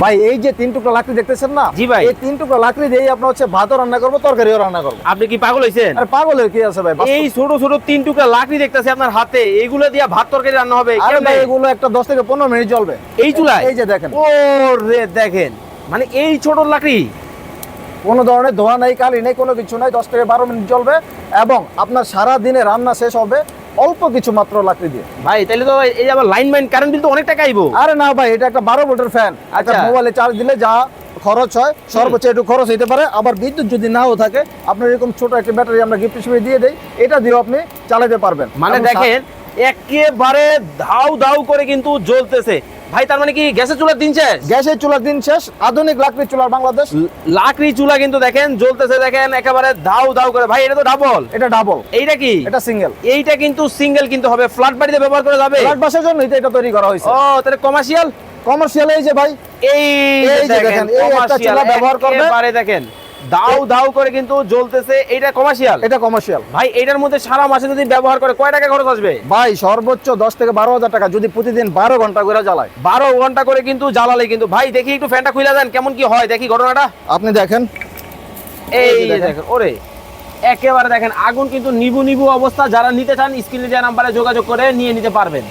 ভাই এই যে 3 টুকরা লাকড়ি দেখতেছেন না, জি ভাই। এই 3 টুকরা লাকড়ি দিয়ে আপনি হচ্ছে ভাতও রান্না করবো, তরকারিও রান্না করবো। আপনি কি পাগল হইছেন? আরে পাগলের কি আছে ভাই, এই ছোট ছোট 3 টুকরা লাকড়ি দেখতেছি আপনার হাতে, এইগুলো দিয়ে ভাত তরকারি রান্না হবে আরে কেমনে? ভাই এগুলো একটা 10 থেকে 15 মিনিট জ্বলবে এই চুলায়? এই যে দেখেন, ও রে দেখেন, মানে এই ছোট লাকড়ি, কোনো ধরনের ধোয়া নাই, কালি নেই, কোনো কিছু নাই, 10 থেকে 12 মিনিট জ্বলবে এবং আপনার সারা দিনে রান্না শেষ হবে অল্প কিছু মাত্র লাকড়ি দিয়ে। ভাই তাহলে তো এই আবার লাইন মাইন কারেন্ট বিল তো অনেক টাকা আইবো। আরে না ভাই, এটা একটা 12 ভোল্টের ফ্যান, একটা আচ্ছা। মোবাইলে চার্জ দিলে যা খরচ হয় সর্বোচ্চ একটু খরচ হইতে পারে। আবার বিদ্যুৎ যদি নাও থাকে, আপনার এরকম ছোট একটা ব্যাটারি আমরা গিফট হিসেবে দিয়ে দেই, এটা দিয়েও আপনি চালাতে পারবেন। মানে এবং দেখেন একেবারে ধাউ ধাউ করে কিন্তু জ্বলতেছে। ভাই তার মানে কি গ্যাসের চুলার দিন শেষ? গ্যাসের চুলার দিন শেষ, আধুনিক লাকড়ি চুলার বাংলাদেশ। লাকড়ি চুলা কিন্তু দেখেন জ্বলতেছে, দেখেন একেবারে ধাউ ধাউ করে। ভাই এটা তো ডাবল, এটা ডাবল, এইটা কি? এটা সিঙ্গেল। এইটা কিন্তু সিঙ্গেল কিন্তু হবে, ফ্ল্যাট বাড়িতে ব্যবহার করা যাবে। ফ্ল্যাট বাসের জন্য এটা তৈরি করা হয়েছে। ও তাহলে কমার্শিয়াল? কমার্শিয়াল এই যে ভাই, এই এই যে দেখেন, এই একটা চুলা ব্যবহার করবে, একেবারে দেখেন দাউ দাউ করে কিন্তু জ্বলতেছে। এইটা কমার্শিয়াল? এটা কমার্শিয়াল। ভাই এটার মধ্যে সারা মাসে যদি ব্যবহার করে কয় টাকা খরচ আসবে? ভাই সর্বোচ্চ 10 থেকে 12,000 টাকা, যদি প্রতিদিন 12 ঘন্টা করে জ্বালায়। 12 ঘন্টা করে কিন্তু জ্বালালে কিন্তু। ভাই দেখি একটু ফ্যানটা খুলে দেন, কেমন কি হয় দেখি ঘটনাটা। আপনি দেখেন, এই যে দেখেন। দেখেন, ওরে একেবারে দেখেন আগুন কিন্তু নিবু নিবু অবস্থা। যারা নিতে চান স্ক্রিনে দেওয়া নাম্বারে যোগাযোগ করে নিয়ে নিতে পারবেন।